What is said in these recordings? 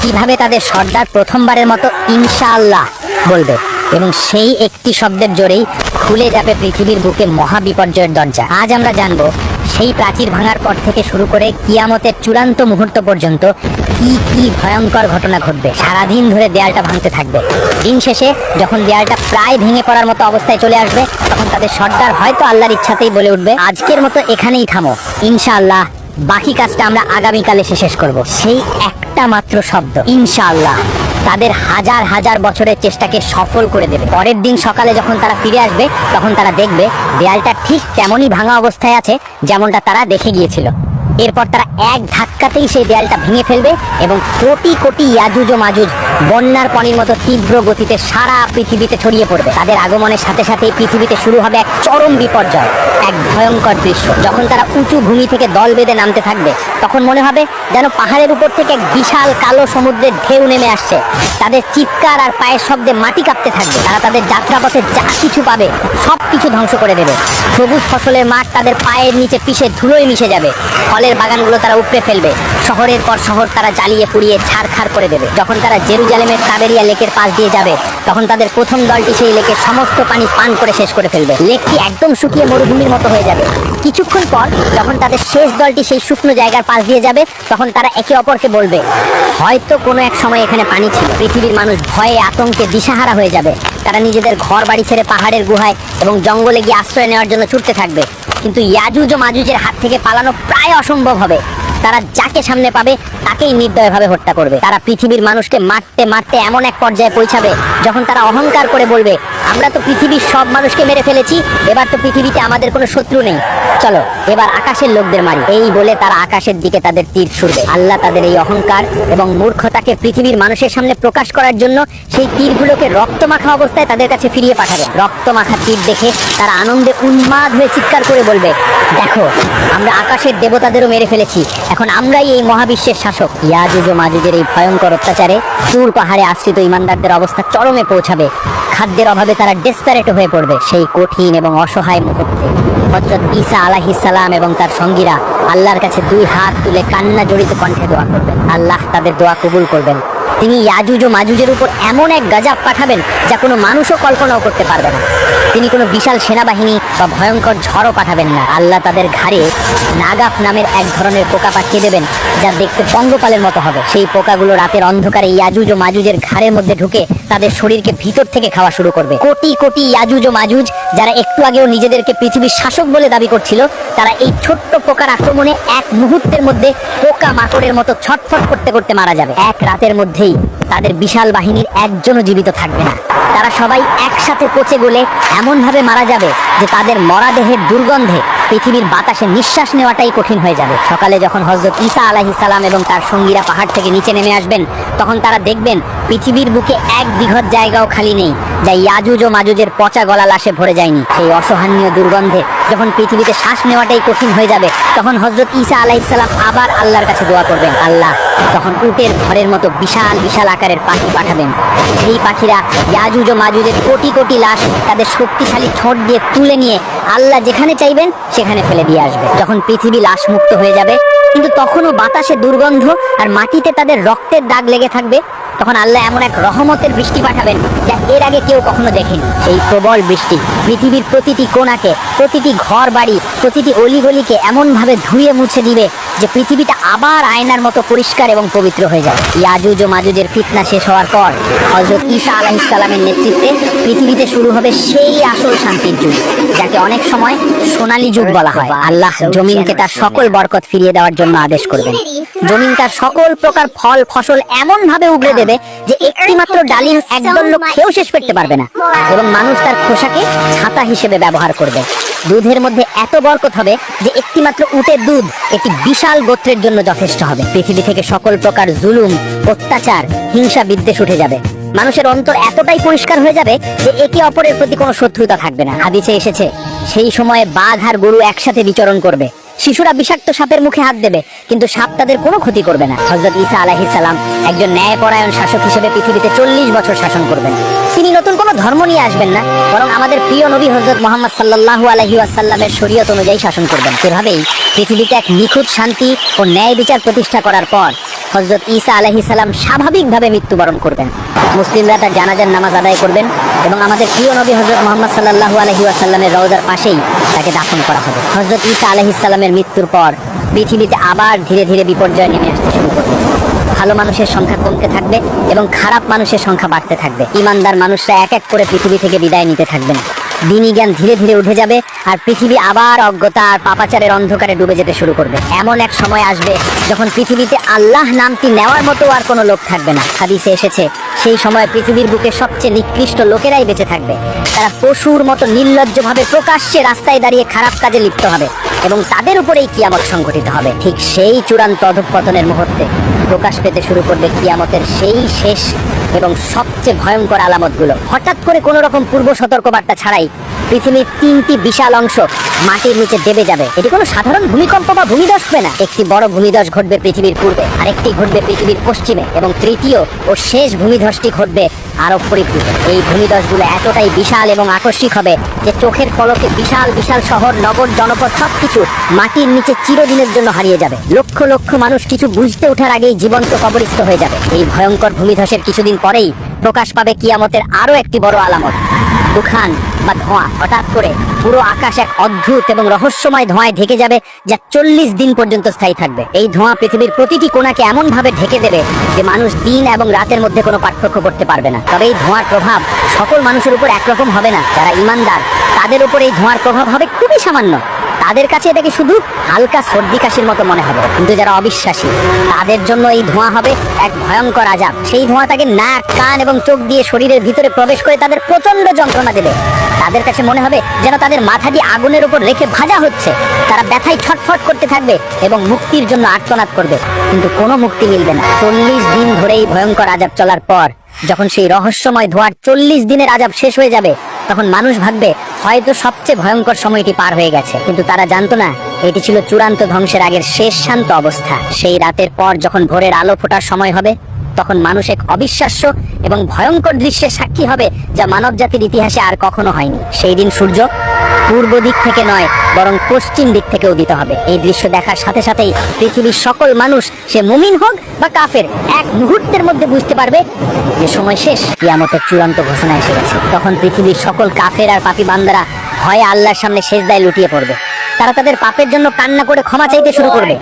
কিভাবে তাদের সর্দার প্রথমবারের মতো ইনশাআল্লাহ বলবে এবং সেই একটি শব্দের জোরেই খুলে যাবে পৃথিবীর বুকে মহাবিপর্যয়ের দরজা। আজ আমরা জানবো সেই প্রাচীর ভাঙার পর থেকে শুরু করে কিয়ামতের চূড়ান্ত মুহূর্ত পর্যন্ত কি কি ভয়ঙ্কর ঘটনা ঘটবে। সারাদিন ধরে দেয়ালটা ভাঙতে থাকবে। দিন শেষে যখন দেয়ালটা প্রায় ভেঙে পড়ার মতো অবস্থায় চলে আসবে, তখন তাদের সর্দার হয়তো আল্লাহর ইচ্ছাতেই বলে উঠবে, আজকের মতো এখানেই থামো, ইনশাআল্লাহ বাকি কাজটা আমরা আগামীকাল এসে শেষ করব। সেই একটা মাত্র শব্দ ইনশাআল্লাহ তাদের হাজার হাজার বছরের চেষ্টাকে সফল করে দেবে। পরের দিন সকালে যখন তারা ফিরে আসবে, তখন তারা দেখবে দেয়ালটা ঠিক তেমনই ভাঙা অবস্থায় আছে যেমনটা তারা দেখে গিয়েছিল। এরপর তারা এক ধাক্কাতেই সেই দেয়ালটা ভেঙে ফেলবে এবং কোটি কোটি ইয়াজুজ ও মাজুজ বন্যার পানির মতো তীব্র গতিতে সারা পৃথিবীতে ছড়িয়ে পড়বে। তাদের আগমনের সাথে সাথেই পৃথিবীতে শুরু হবে এক চরম বিপর্যয়, এক ভয়ঙ্কর দৃশ্য। যখন তারা উঁচু ভূমি থেকে দল বেঁধে নামতে থাকবে, তখন মনে হবে যেন পাহাড়ের উপর থেকে এক বিশাল কালো সমুদ্রের ঢেউ নেমে আসছে। তাদের চিৎকার আর পায়ের শব্দে মাটি কাঁপতে থাকবে। তারা তাদের যাত্রাপথে যা কিছু পাবে সব কিছু ধ্বংস করে দেবে। সবুজ ফসলের মাঠ তাদের পায়ের নিচে পিষে ধুলোয় মিশে যাবে। ফলের বাগানগুলো তারা উপড়ে ফেলবে। শহরের পর শহর তারা জ্বালিয়ে পুড়িয়ে ছারখার করে দেবে। যখন তারা জেরুজালেমের তাবেরিয়া লেকের পাশ দিয়ে যাবে, তখন তাদের প্রথম দলটি সেই লেকের সমস্ত পানি পান করে শেষ করে ফেলবে। লেকটি একদম শুকিয়ে মরুভূমির মতো হয়ে যাবে। কিছুক্ষণ পর যখন তাদের শেষ দলটি সেই শুকনো জায়গার পাশ দিয়ে যাবে, তখন তারা একে অপরকে বলবে, হয়তো কোনো এক সময় এখানে পানি ছিল। পৃথিবীর মানুষ ভয়ে আতঙ্কে দিশাহারা হয়ে যাবে। তারা নিজেদের ঘর বাড়ি ছেড়ে পাহাড়ের গুহায় এবং জঙ্গলে গিয়ে আশ্রয় নেওয়ার জন্য ছুটতে থাকবে। কিন্তু ইয়াজুজ ও মাজুজের হাত থেকে পালানো প্রায় অসম্ভব হবে। তারা যাকে সামনে পাবে তাকেই নির্দয়ভাবে হত্যা করবে। তারা পৃথিবীর মানুষকে মারতে মারতে এমন এক পর্যায়ে পৌঁছাবে যখন তারা অহংকার করে বলবে, আমরা তো পৃথিবীর সব মানুষকে মেরে ফেলেছি, এবার তো পৃথিবীতে আমাদের কোনো শত্রু নেই, চলো এবার আকাশের লোকদের মারি। এই বলে তারা আকাশের দিকে তাদের তীর ছুড়বে। আল্লাহ তাদের এই অহংকার এবং মূর্খতাকে পৃথিবীর মানুষের সামনে প্রকাশ করার জন্য সেই তীরগুলোকে রক্তমাখা অবস্থায় তাদের কাছে ফিরিয়ে পাঠাবে। রক্তমাখা তীর দেখে তারা আনন্দে উন্মাদ হয়ে চিৎকার করে বলবে, দেখো আমরা আকাশের দেবতাদেরও মেরে ফেলেছি, এখন আমরাই এই মহাবিশ্বের শাসক। ইয়াজুজ ও মাজুজের এই ভয়ঙ্কর অত্যাচারে তুর পাহাড়ে আশ্রিত ইমানদারদের অবস্থা চরমে পৌঁছাবে। খাদ্যের অভাবে তারা ডেসপারেট হয়ে পড়বে। সেই কঠিন এবং অসহায় মুহূর্তে হযরত ঈসা আলাইহিস সালাম এবং তার সঙ্গীরা আল্লাহর কাছে দুই হাত তুলে কান্না জড়িত কণ্ঠে দোয়া করবেন। আল্লাহ তাদের দোয়া কবুল করবেন। তিনি ইয়াজুজ ও মাজুজের উপর এমন এক গজব পাঠাবেন যা কোনো মানুষও কল্পনাও করতে পারবে না। তিনি কোনো বিশাল সেনাবাহিনী বা ভয়ঙ্কর ঝড়ও পাঠাবেন না। আল্লাহ তাদের ঘাড়ে নাগাফ নামের এক ধরনের পোকা পাঠিয়ে দেবেন, যা দেখতে পঙ্গপালের মতো হবে। সেই পোকাগুলো রাতের অন্ধকারে ইয়াজুজ ও মাজুজের ঘাড়ের মধ্যে ঢুকে তাদের শরীরকে ভিতর থেকে খাওয়া শুরু করবে। কোটি কোটি ইয়াজুজ ও মাজুজ যারা একটু আগেও নিজেদেরকে পৃথিবীর শাসক বলে দাবি করছিল, তারা এই ছোট্ট পোকার আক্রমণে এক মুহূর্তের মধ্যে পোকা মাকড়ের মতো ছটফট করতে করতে মারা যাবে। এক রাতের মধ্যেই তাদের বিশাল বাহিনীর একজনও জীবিত থাকবে না। তারা সবাই একসাথে পচে গলে এমন ভাবে মারা যাবে যে তাদের মরা দেহের দুর্গন্ধে পৃথিবীর বাতাসে নিঃশ্বাস নেওয়াটাই কঠিন হয়ে যাবে। সকালে যখন হযরত ঈসা আলাইহিস সালাম এবং তার সঙ্গীরা পাহাড় থেকে নিচে নেমে আসবেন, তখন তারা দেখবেন পৃথিবীর বুকে এক বৃহৎ জায়গাও খালি নেই যা ইয়াজুজ ও মাজুজের পচা গলা লাশে ভরে যায়নি। সেই অসহনীয় দুর্গন্ধে যখন পৃথিবীতে শ্বাস নেওয়াটাই কঠিন হয়ে যাবে, তখন হযরত ঈসা আলাইহিস সালাম আবার আল্লাহর কাছে দোয়া করবেন। আল্লাহ তখন উটের ঘরের মতো বিশাল বিশাল আকারের পাখি পাঠাবেন। সেই পাখিরা ইয়াজুজ ও মাজুজের কোটি কোটি লাশ তাদের শক্তিশালী ঠোঁট দিয়ে তুলে নিয়ে আল্লাহ যেখানে চাইবেন সেখানে ফেলে দিয়ে আসবে। যখন পৃথিবী লাশ মুক্ত হয়ে যাবে, কিন্তু তখনও বাতাসে দুর্গন্ধ আর মাটিতে তাদের রক্তের দাগ লেগে থাকবে, তখন আল্লাহ এমন এক রহমতের বৃষ্টি পাঠাবেন যা এর আগে কেউ কখনো দেখেনি। সেই প্রবল বৃষ্টি পৃথিবীর প্রতিটি কোণাকে, প্রতিটি ঘর বাড়ি, প্রতিটি অলিগলিকে এমনভাবে ধুয়ে মুছে দিবে যে পৃথিবীটা আবার আয়নার মতো পরিষ্কার এবং পবিত্র হয়ে যাবে। ইয়াজুজ ও মাজুজের ফিতনা শেষ হওয়ার পর হযরত ঈসা আলাইহিস সালামের নেতৃত্বে পৃথিবীতে শুরু হবে সেই আসল শান্তির যুগ, যাকে অনেক সময় সোনালী যুগ বলা হয়। আল্লাহ জমিনকে তার সকল বরকত ফিরিয়ে দেওয়ার জন্য আদেশ করবেন। জমিন তার সকল প্রকার ফল ফসল এমন ভাবে উগড়ে দেবে যে একটি মাত্র ডালিম একদল লোক খেয়েও শেষ করতে পারবে না, এবং মানুষ তার খোসাকে ছাতা হিসেবে ব্যবহার করবে। দুধের মধ্যে এত বরকত হবে যে একটি মাত্র উটের দুধ একটি বিশাল গোত্রের জন্য যথেষ্ট হবে। পৃথিবী থেকে সকল প্রকার জুলুম, অত্যাচার, হিংসা বিদ্বেষ উঠে যাবে। মানুষের অন্তর এতটাই পরিষ্কার হয়ে যাবে যে একে অপরের প্রতি কোনো শত্রুতা থাকবে না। হাদিসে এসেছে, সেই সময়ে বাঘ আর গরু একসাথে বিচরণ করবে। শিশুরা বিষাক্ত সাপের মুখে হাত দেবে, কিন্তু সাপ তাদের কোনো ক্ষতি করবে না। হযরত ঈসা আলাইহিস সালাম একজন ন্যায়পরায়ণ শাসক হিসেবে পৃথিবীতে 40 বছর শাসন করবেন। তিনি নতুন কোনো ধর্ম নিয়ে আসবেন না, বরং আমাদের প্রিয় নবী হযরত মুহাম্মদ সাল্লাল্লাহু আলাইহি ওয়াসাল্লামের শরীয়ত অনুযায়ী শাসন করবেন। এভাবেই পৃথিবীতে এক নিখুঁত শান্তি ও ন্যায় বিচার প্রতিষ্ঠা করার পর হযরত ঈসা আলাইহিস সালাম স্বাভাবিকভাবে মৃত্যুবরণ করবেন। মুসলিমরা তার জানাজার নামাজ আদায় করবেন এবং আমাদের প্রিয় নবী হযরত মুহাম্মদ সাল্লাল্লাহু আলাইহি ওয়াসাল্লামের রওজার পাশেই তাকে দাফন করা হবে। হযরত ঈসা আলাইহিস সালামের মৃত্যুর পর পৃথিবীতে আবার ধীরে ধীরে বিপর্যয় নেমে আসতে শুরু করবে। ভালো মানুষের সংখ্যা কমতে থাকবে এবং খারাপ মানুষের সংখ্যা বাড়তে থাকবে। ঈমানদার মানুষরা এক এক করে পৃথিবী থেকে বিদায় নিতে থাকবেন। দিনী জ্ঞান ধীরে ধীরে উঠে যাবে আর পৃথিবী আবার অজ্ঞতা আর পাপাচারের অন্ধকারে ডুবে যেতে শুরু করবে। এমন এক সময় আসবে যখন পৃথিবীতে আল্লাহ নামটি নেওয়ার মতো আর কোনো লোক থাকবে না। হাদিসে এসেছে সেই সময় পৃথিবীর বুকে সবচেয়ে নিকৃষ্ট লোকেরাই বেঁচে থাকবে। তারা পশুর মতো নির্লজ্জভাবে প্রকাশ্যে রাস্তায় দাঁড়িয়ে খারাপ কাজে লিপ্ত হবে এবং তাদের উপরেই কিয়ামত সংঘটিত হবে। ঠিক সেই চূড়ান্ত অধঃপতনের মুহূর্তে প্রকাশ পেতে শুরু করবে কিয়ামতের সেই শেষ এবং সবচেয়ে ভয়ঙ্কর আলামতগুলো। হঠাৎ করে কোনো রকম পূর্ব সতর্কবার্তা ছাড়াই পৃথিবীর 3টি বিশাল অংশ মাটির নিচে দেবে যাবে। এটি কোনো সাধারণ ভূমিকম্প বা ভূমিধস হবে না। একটি বড় ভূমিধস ঘটবে পৃথিবীর পূর্বে, আরেকটি ঘটবে পৃথিবীর পশ্চিমে এবং তৃতীয় ও শেষ ভূমিধসটি ঘটবে আরব পরিপূর্বে। এই ভূমিধসগুলো এতটাই বিশাল এবং আকস্মিক হবে যে চোখের পলকে বিশাল বিশাল শহর, নগর, জনপদ সবকিছু মাটির নিচে চিরদিনের জন্য হারিয়ে যাবে। লক্ষ লক্ষ মানুষ কিছু বুঝতে ওঠার আগেই জীবন্ত কবরস্থ হয়ে যাবে। এই ভয়ঙ্কর ভূমিধসের কিছুদিন পরেই প্রকাশ পাবে কিয়ামতের আরো একটি বড় আলামত, দুখান বা ধোঁয়া। হঠাৎ করে পুরো আকাশ এক অদ্ভুত এবং রহস্যময় ধোঁয়ায় ঢেকে যাবে যা 40 দিন পর্যন্ত স্থায়ী থাকবে। এই ধোঁয়া পৃথিবীর প্রতিটি কোণাকে এমন ভাবে ঢেকে দেবে যে মানুষ দিন এবং রাতের মধ্যে কোনো পার্থক্য করতে পারবে না। তবে এই ধোঁয়ার প্রভাব সকল মানুষের উপর একরকম হবে না। যারা ঈমানদার তাদের উপর এই ধোঁয়ার প্রভাব হবে খুবই সামান্য। তাদের কাছে এটাকে শুধু হালকা সর্দি কাশির মতো মনে হবে। কিন্তু যারা অবিশ্বাসী তাদের জন্য এই ধোঁয়া হবে এক ভয়ঙ্কর আযাব। সেই ধোঁয়া তাকে নাক, কান এবং চোখ দিয়ে শরীরের ভিতরে প্রবেশ করে তাদের প্রচন্ড যন্ত্রণা দেবে। তাদের কাছে মনে হবে যেন তাদের মাথাটি আগুনের উপর রেখে ভাজা হচ্ছে। তারা ব্যথায় ছটফট করতে থাকবে এবং মুক্তির জন্য আর্তনাদ করবে, কিন্তু কোনো মুক্তি মিলবে না। 40 দিন ধরে এই ভয়ঙ্কর আযাব চলার পর যখন সেই রহস্যময় ধোঁয়ার 40 দিনের আযাব শেষ হয়ে যাবে, তখন মানুষ ভাববে হয়তো সবচেয়ে ভয়ঙ্কর সময়টি পার হয়ে গেছে। কিন্তু তারা জানতো না এটি ছিল চূড়ান্ত ধ্বংসের আগের শেষ শান্ত অবস্থা। সেই রাতের পর যখন ভোরের আলো ফোটার সময় হবে, তখন মানুষ এক অবিশ্বাস্য এবং ভয়ঙ্কর দৃশ্যের সাক্ষী হবে যা মানব জাতির ইতিহাসে আর কখনো হয়নি। সেই দিন সূর্য পূর্ব দিক থেকে নয় বরং পশ্চিম দিক থেকে উদিত হবে। এই দৃশ্য দেখার সাথে সাথেই পৃথিবীর সকল মানুষ, সে মুমিন হোক বা কাফের, এক মুহূর্তের মধ্যে বুঝতে পারবে যে সময় শেষ, কিয়ামতের চূড়ান্ত ঘোষণা এসে গেছে। তখন পৃথিবীর সকল কাফের আর পাপী বান্দারা ভয়ে আল্লাহর সামনে সেজদায় লুটিয়ে পড়বে। তারা তাদের পাপের জন্য কান্না করে ক্ষমা চাইতে শুরু করবে।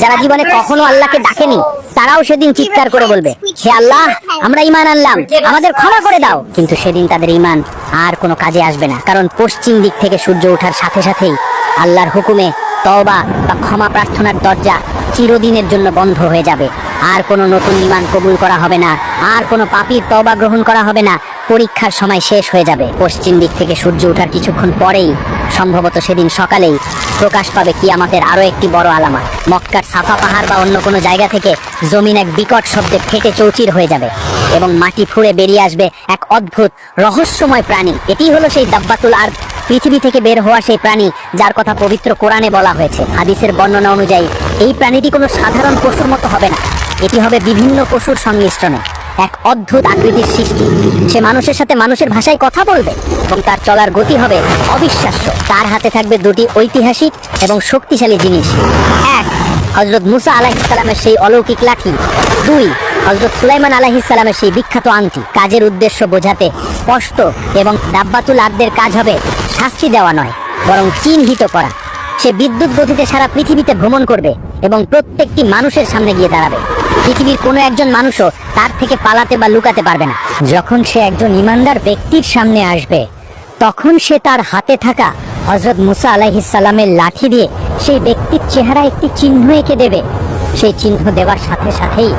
যারা জীবনে কখনো আল্লাহকে ডাকেনি তারাও সেদিন চিৎকার করে বলবে, হে আল্লাহ, আমরা ঈমান আনলাম, আমাদের ক্ষমা করে দাও। কিন্তু সেদিন তাদের ঈমান আর কোনো কাজে আসবে না, কারণ পশ্চিম দিক থেকে সূর্য ওঠার সাথে সাথেই আল্লাহর হুকুমে তওবা বা ক্ষমা প্রার্থনার দরজা চিরদিনের জন্য বন্ধ হয়ে যাবে। আর কোনো নতুন ঈমান কবুল করা হবে না, আর কোনো পাপীর তওবা গ্রহণ করা হবে না। পরীক্ষার সময় শেষ হয়ে যাবে। পশ্চিম দিক থেকে সূর্য ওঠার কিছুক্ষণ পরেই, সম্ভবত সেদিন সকালেই, প্রকাশ পাবে কিয়ামতের আরো একটি বড় আলামত। মক্কার সাফা পাহাড় বা অন্য কোনো জায়গা থেকে জমিন এক বিকট শব্দে ফেটে চৌচির হয়ে যাবে এবং মাটি ফুঁড়ে বেরিয়ে আসবে এক অদ্ভুত রহস্যময় প্রাণী। এটি হলো সেই দাব্বাতুল আরদ, পৃথিবী থেকে বের হওয়া সেই প্রাণী যার কথা পবিত্র কোরআনে বলা হয়েছে। হাদিসের বর্ণনা অনুযায়ী এই প্রাণীটি কোনো সাধারণ পশুর মতো হবে না, এটি হবে বিভিন্ন পশুর সংমিশ্রণে এক অদ্ভুত আকৃতির সৃষ্টি। সে মানুষের সাথে মানুষের ভাষায় কথা বলবে এবং তার চলার গতি হবে অবিশ্বাস্য। তার হাতে থাকবে দুটি ঐতিহাসিক এবং শক্তিশালী জিনিস, এক হযরত মুসা আলাইহিস সালামের সেই অলৌকিক লাঠি, দুই হযরত সুলাইমান আলাইহিস সালামের সেই বিখ্যাত আংটি। কাজের উদ্দেশ্য বোঝাতে স্পষ্ট এবং দাব্বাতুল আরদের কাজ হবে শাস্তি দেওয়া নয় বরং চিহ্নিত করা। সে বিদ্যুৎ গতিতে সারা পৃথিবীতে ভ্রমণ করবে এবং প্রত্যেকটি মানুষের সামনে গিয়ে দাঁড়াবে। পৃথিবীর কোনো একজন মানুষও তার থেকে পালাতে বা লুকাতে পারবে না। যখন সে একজন ঈমানদার ব্যক্তির সামনে আসবে, তখন সে তার হাতে থাকা হযরত মুসা আলাইহিস সালামের লাঠি দিয়ে সেই ব্যক্তির চেহারা একটি চিহ্ন এঁকে দেবে। সেই চিহ্ন দেওয়ার সাথে সাথেই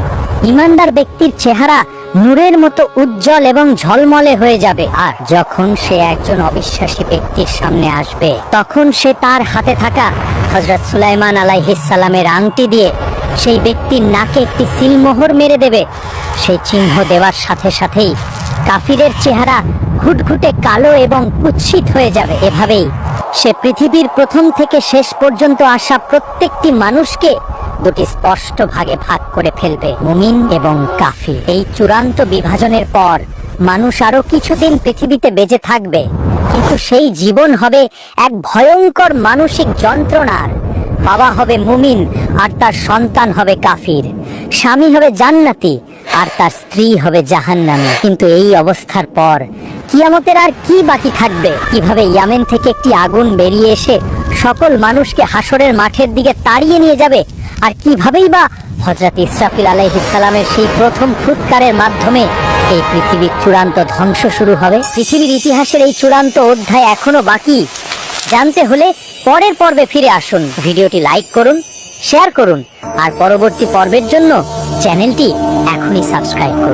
ঈমানদার ব্যক্তির চেহারা নূরের মতো উজ্জ্বল এবং ঝলমলে হয়ে যাবে। আর যখন সে একজন অবিশ্বাসী ব্যক্তির সামনে আসবে, তখন সে তার হাতে থাকা হযরত সুলাইমান আলাইহিস সালামের আংটি দিয়ে সেই ব্যক্তির নাকে একটি সিলমোহর মেরে দেবে। সেই চিহ্ন দেওয়ার সাথে সাথেই কাফিরের চেহারা ঘুটঘুটে কালো এবং কুৎসিত হয়ে যাবে। এভাবেই সে পৃথিবীর প্রথম থেকে শেষ পর্যন্ত আসা প্রত্যেকটি মানুষকে দুটি স্পষ্ট ভাগে ভাগ করে ফেলবে, মুমিন এবং কাফির। এই চূড়ান্ত বিভাজনের পর মানুষ আরো কিছুদিন পৃথিবীতে বেঁচে থাকবে, কিন্তু সেই জীবন হবে এক ভয়ঙ্কর মানসিক যন্ত্রণার। বাবা হবে মুমিন আর তার সন্তান হবে কাফির। স্বামী হবে জান্নাতি আর তার স্ত্রী হবে জাহান্নামী। কিন্তু এই অবস্থার পর কিয়ামতের আর কি বাকি থাকবে? কিভাবে ইয়ামেন থেকে একটি আগুন বেরিয়ে এসে সকল মানুষকে হাসরের মাঠের দিকে তাড়িয়ে নিয়ে যাবে? আর কিভাবেই বা হযরত ইসরাফিল আলাইহিস সালামের সেই প্রথম ফুৎকারের মাধ্যমে এই পৃথিবীর চূড়ান্ত ধ্বংস শুরু হবে? পৃথিবীর ইতিহাসের এই চূড়ান্ত অধ্যায় এখনো বাকি। জানতে হলে পরের পর্বে ফিরে আসুন। ভিডিওটি লাইক করুন, শেয়ার করুন আর পরবর্তী পর্বের জন্য চ্যানেলটি এখনই সাবস্ক্রাইব করুন।